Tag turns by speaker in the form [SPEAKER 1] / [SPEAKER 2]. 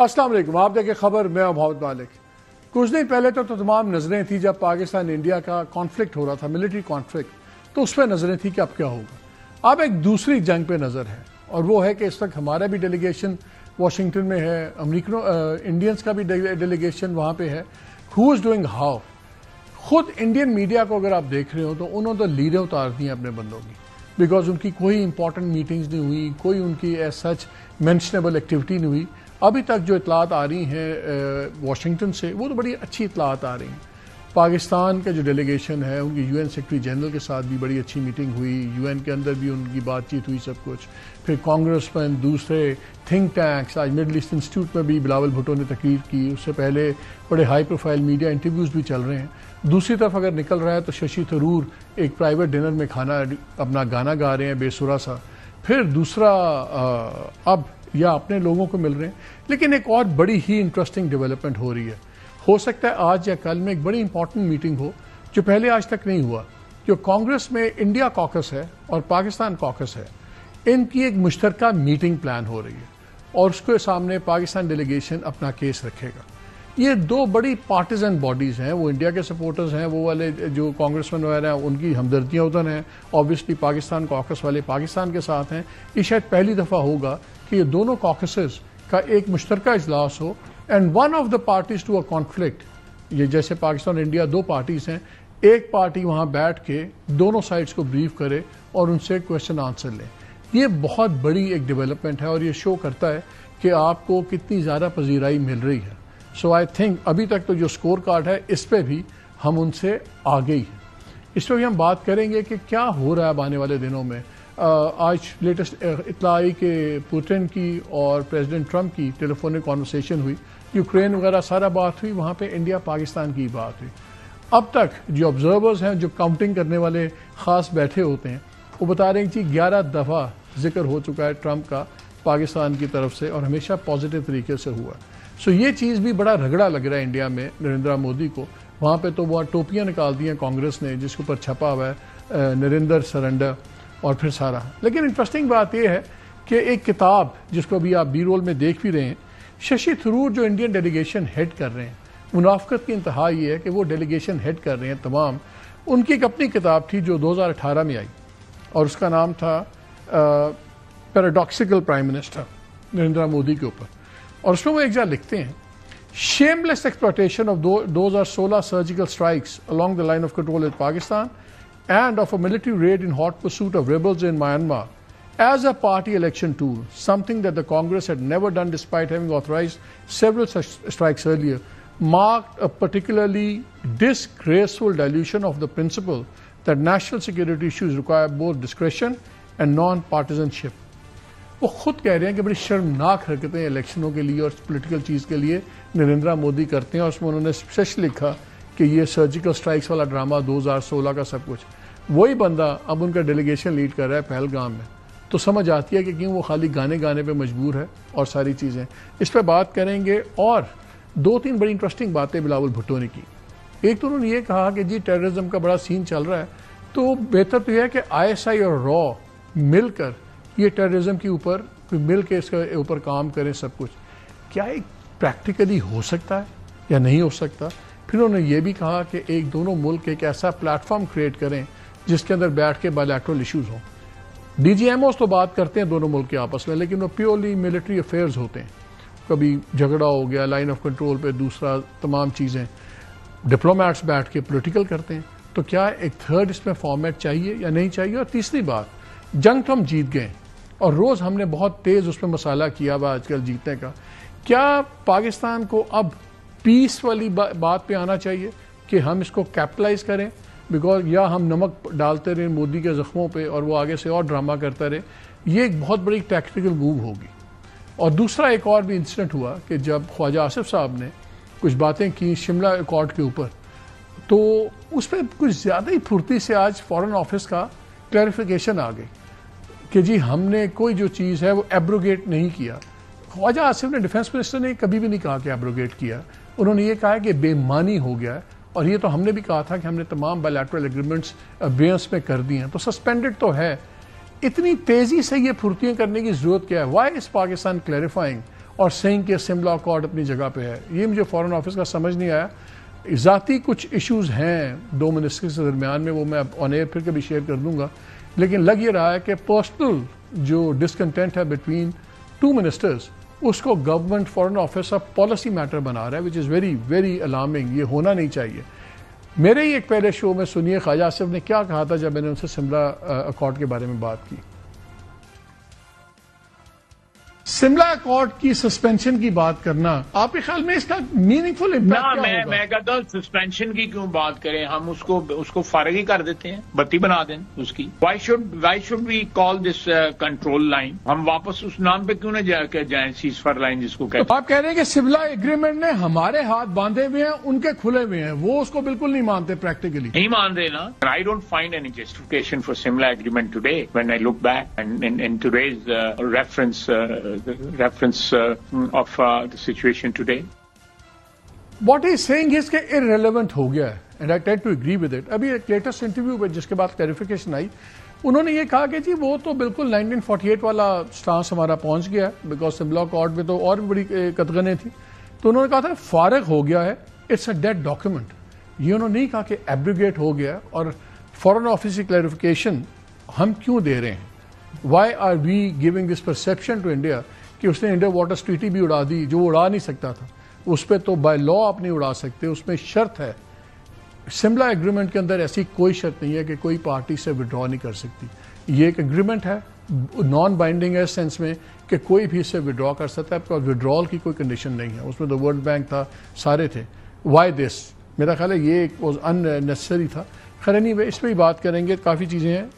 [SPEAKER 1] السلام علیکم، آپ دیکھیں خبر، میں محمد مالک۔ کچھ دن پہلے تو تمام نظریں تھیں جب پاکستان انڈیا کا کانفلکٹ ہو رہا تھا، ملٹری کانفلکٹ، تو اس پہ نظریں تھیں کہ اب کیا ہوگا۔ اب ایک دوسری جنگ پہ نظر ہے، اور وہ ہے کہ اس وقت ہمارا بھی ڈیلیگیشن واشنگٹن میں ہے، انڈینز کا بھی ڈیلیگیشن وہاں پہ ہے۔ ہو از ڈوئنگ ہاؤ؟ خود انڈین میڈیا کو اگر آپ دیکھ رہے ہو تو انہوں نے تو لیڈیں اتار دی ہیں اپنے بندوں کی، بیکاز ان کی کوئی امپورٹنٹ میٹنگز نہیں ہوئی، کوئی ان کی ایز سچ مینشنیبل ایکٹیویٹی نہیں ہوئی۔ ابھی تک جو اطلاعات آ رہی ہیں واشنگٹن سے، وہ تو بڑی اچھی اطلاعات آ رہی ہیں۔ پاکستان کا جو ڈیلیگیشن ہے، ان کی یو این سیکرٹری جنرل کے ساتھ بھی بڑی اچھی میٹنگ ہوئی، یو این کے اندر بھی ان کی بات چیت ہوئی، سب کچھ۔ پھر کانگریس مین، دوسرے تھنک ٹینکس، آج مڈل ایسٹ انسٹیٹیوٹ میں بھی بلاول بھٹو نے تقریر کی، اس سے پہلے بڑے ہائی پروفائل میڈیا انٹرویوز بھی چل رہے ہیں۔ دوسری طرف اگر نکل رہا ہے تو ششی تھرور ایک پرائیویٹ ڈنر میں اپنا گانا گا رہے ہیں بے سرا سا۔ پھر دوسرا اب یا اپنے لوگوں کو مل رہے ہیں۔ لیکن ایک اور بڑی ہی انٹرسٹنگ ڈیولپمنٹ ہو رہی ہے، ہو سکتا ہے آج یا کل میں ایک بڑی امپورٹنٹ میٹنگ ہو جو پہلے آج تک نہیں ہوا، جو کانگریس میں انڈیا کاکس ہے اور پاکستان کاکس ہے، ان کی ایک مشترکہ میٹنگ پلان ہو رہی ہے، اور اس کے سامنے پاکستان ڈیلیگیشن اپنا کیس رکھے گا۔ یہ دو بڑی پارٹیزن باڈیز ہیں، وہ انڈیا کے سپورٹرز ہیں، وہ والے جو کانگریس مین وغیرہ ہیں ان کی ہمدردیاں ادھر ہیں، آبویسلی پاکستان کاکس والے پاکستان کے ساتھ ہیں۔ یہ شاید پہلی دفعہ ہوگا کہ یہ دونوں کاکسز کا ایک مشترکہ اجلاس ہو، and one of the parties to a conflict, یہ جیسے پاکستان اور انڈیا دو پارٹیز ہیں، ایک پارٹی وہاں بیٹھ کے دونوں سائڈز کو بریف کرے اور ان سے کویشچن آنسر لیں۔ یہ بہت بڑی ایک ڈیولپمنٹ ہے، اور یہ شو کرتا ہے کہ آپ کو کتنی زیادہ پذیرائی مل رہی ہے۔ سو آئی تھنک ابھی تک تو جو اسکور کارڈ ہے اس پہ بھی ہم ان سے آگے ہی ہیں۔ اس پہ بھی ہم بات کریں گے کہ کیا ہو رہا ہے اب آنے والے دنوں میں۔ آج لیٹسٹ اطلاع آئی کہ پوٹن کی اور پریزیڈنٹ ٹرمپ کی ٹیلی فونک کانورسیشن ہوئی، یوکرین وغیرہ سارا بات ہوئی، وہاں پہ انڈیا پاکستان کی بات ہوئی۔ اب تک جو آبزرورز ہیں، جو کاؤنٹنگ کرنے والے خاص بیٹھے ہوتے ہیں، وہ بتا رہے ہیں کہ 11 دفعہ ذکر ہو چکا ہے ٹرمپ کا پاکستان کی طرف سے، اور ہمیشہ پازیٹیو طریقے سے ہوا۔ سو یہ چیز بھی بڑا رگڑا لگ رہا ہے انڈیا میں نریندر مودی کو۔ وہاں پہ تو وہ ٹوپیاں نکال دی ہیں کانگریس نے، جس کے اوپر چھپا ہوا ہے نریندر سرنڈر، اور پھر سارا۔ لیکن انٹرسٹنگ بات یہ ہے کہ ایک کتاب جس کو بھی آپ بی رول میں دیکھ بھی رہے ہیں، ششی تھرور جو انڈین ڈیلیگیشن ہیڈ کر رہے ہیں، منافقت کی انتہا یہ ہے کہ وہ ڈیلیگیشن ہیڈ کر رہے ہیں تمام، ان کی ایک اپنی کتاب تھی جو 2018 میں آئی، اور اس کا نام تھا paradoxical prime minister, Narendra Modi کے اوپر۔ اور اس میں وہ ایک جگہ لکھتے ہیں، shameless exploitation of 2016 surgical strikes along the line of control with Pakistan and of a military raid in hot pursuit of rebels in Myanmar as a party election tool, something that the Congress had never done despite having authorized several such strikes earlier, marked a particularly disgraceful dilution of the principle that national security issues require both discretion and non-partisanship. وہ خود کہہ رہے ہیں کہ بڑی شرمناک حرکتیں الیکشنوں کے لیے اور پولیٹیکل چیز کے لیے نریندر مودی کرتے ہیں، اور اس میں انہوں نے اسپیشل لکھا کہ یہ سرجیکل اسٹرائکس والا ڈرامہ 2016 کا سب کچھ، وہی بندہ اب ان کا ڈیلیگیشن لیڈ کر رہا ہے پہلگام میں۔ تو سمجھ آتی ہے کہ کیوں وہ خالی گانے پہ مجبور ہے اور ساری چیزیں۔ اس پہ بات کریں گے، اور 2-3 بڑی انٹرسٹنگ باتیں بلاول بھٹو نے کی۔ ایک تو انہوں نے یہ کہا کہ جی ٹیررزم کا بڑا سین چل رہا ہے، تو بہتر تو یہ ہے کہ ISI اور را مل کر یہ ٹیررزم کے اوپر مل کے اس کے اوپر کام کریں سب کچھ۔ کیا ایک پریکٹیکلی ہو سکتا ہے یا نہیں ہو سکتا؟ پھر انہوں نے یہ بھی کہا کہ ایک دونوں ملک ایک ایسا پلیٹ فارم کریٹ کریں جس کے اندر بیٹھ کے بائیلیٹرل ایشوز ہوں۔ DGMOs تو بات کرتے ہیں دونوں ملک کے آپس میں، لیکن وہ پیورلی ملٹری افیئرز ہوتے ہیں۔ کبھی جھگڑا ہو گیا لائن آف کنٹرول پہ، دوسرا تمام چیزیں ڈپلومیٹس بیٹھ کے پولیٹیکل کرتے ہیں۔ تو کیا ایک تھرڈ اس میں فارمیٹ چاہیے یا نہیں چاہیے؟ اور تیسری بات، جنگ تو ہم جیت گئے، اور روز ہم نے بہت تیز اس میں مسالہ کیا ہوا آج کل جیتنے کا۔ کیا پاکستان کو اب پیس والی بات پہ آنا چاہیے کہ ہم اس کو کیپٹلائز کریں، بیکاز یا ہم نمک ڈالتے رہیں مودی کے زخموں پہ اور وہ آگے سے اور ڈرامہ کرتا رہے؟ یہ ایک بہت بڑی ٹیکٹیکل موو ہوگی۔ اور دوسرا ایک اور بھی انسیڈنٹ ہوا کہ جب خواجہ آصف صاحب نے کچھ باتیں کی شملہ ایکارڈ کے اوپر، تو اس پہ کچھ زیادہ ہی پھرتی سے آج فارن آفس کا کلیریفیکیشن آ گئی کہ جی ہم نے کوئی جو چیز ہے وہ ایبروگیٹ نہیں کیا۔ خواجہ آصف نے ڈیفنس منسٹر نے کبھی بھی نہیں کہا کہ ایبروگیٹ کیا، انہوں نے یہ کہا کہ بے معنی ہو گیا ہے، اور یہ تو ہم نے بھی کہا تھا کہ ہم نے تمام بائیلیٹرل ایگریمنٹس ابیئنس میں کر دی ہیں، تو سسپینڈڈ تو ہے۔ اتنی تیزی سے یہ پھرتیاں کرنے کی ضرورت کیا ہے؟ وائی از پاکستان کلیریفائنگ اور سینگ کے سملا اکارڈ اپنی جگہ پہ ہے. یہ مجھے فارن آفس کا سمجھ نہیں آیا. ذاتی کچھ ایشوز ہیں دو منسٹرز کے درمیان میں, وہ میں آن ایئر پھر کبھی شیئر کر دوں گا, لیکن لگ یہ رہا ہے کہ پرسنل جو ڈسکنٹینٹ ہے بٹوین ٹو منسٹرز, اس کو گورنمنٹ فارن آفس اب پالیسی میٹر بنا رہا ہے, وچ از ویری ویری الارمنگ. یہ ہونا نہیں چاہیے. میرے ہی ایک پہلے شو میں سنیے خواجہ آصف نے کیا کہا تھا جب میں نے ان سے سملا اکارڈ کے بارے میں بات کی. سملا اکارڈ کی سسپینشن کی بات کرنا آپ کے خیال میں اس کا میننگ فل امپیکٹ کیا ہوگا؟
[SPEAKER 2] میں کہتا ہوں سسپینشن کی کیوں بات کریں, ہم اس کو فارغ ہی کر دیتے ہیں, بتی بنا دیں اس کی. Why should we call this control line? ہم واپس اس نام پہ کیوں نہ جائیں, سیز فائر لائن جس کو کہتے ہیں.
[SPEAKER 1] آپ کہہ رہے ہیں کہ سملا ایگریمنٹ نے ہمارے ہاتھ باندھے ہوئے ہیں, ان کے کھلے ہوئے ہیں, وہ اس کو بالکل نہیں مانتے پریکٹیکلی.
[SPEAKER 2] نہیں مان رہے نا. I don't find any justification for Simla agreement today when I look back and in today's reference of the situation today.
[SPEAKER 1] What he is saying is کہ irrelevant ہو گیا ہے, and I tend to agree with it. ابھی ایک latest interview میں جس کے بعد clarification آئی, انہوں نے یہ کہا کہ جی وہ تو بالکل 1948 والا سٹانس ہمارا پہنچ گیا ہے, بیکاز سملا اکارڈ میں تو اور بھی بڑی قطغنیں تھیں. تو انہوں نے کہا تھا فارغ ہو گیا ہے, اٹس اے ڈیڈ ڈاکیومنٹ. یہ انہوں نے نہیں کہا کہ ایبریگیٹ ہو گیا, اور فارن آفس کی کلیریفیکیشن ہم کیوں دے رہے ہیں. Why are we giving this perception to India کہ اس نے انڈیا واٹرز ٹریٹی بھی اڑا دی, جو وہ اڑا نہیں سکتا تھا. اس پہ تو بائی لا آپ نہیں اڑا سکتے, اس میں شرط ہے. سملا ایگریمنٹ کے اندر ایسی کوئی شرط نہیں ہے کہ کوئی پارٹی سے وڈرا نہیں کر سکتی. یہ ایک ایگریمنٹ ہے, نان بائنڈنگ ہے اس سینس میں کہ کوئی بھی اس سے وڈرا کر سکتا ہے, اور وڈرال کی کوئی کنڈیشن نہیں ہے. اس میں تو ورلڈ بینک تھا, سارے تھے. Why this? میرا خیال ہے یہ ایک ان نیسسری تھا. خیر نہیں, اس پہ ہی بات کریں گے, کافی چیزیں ہیں.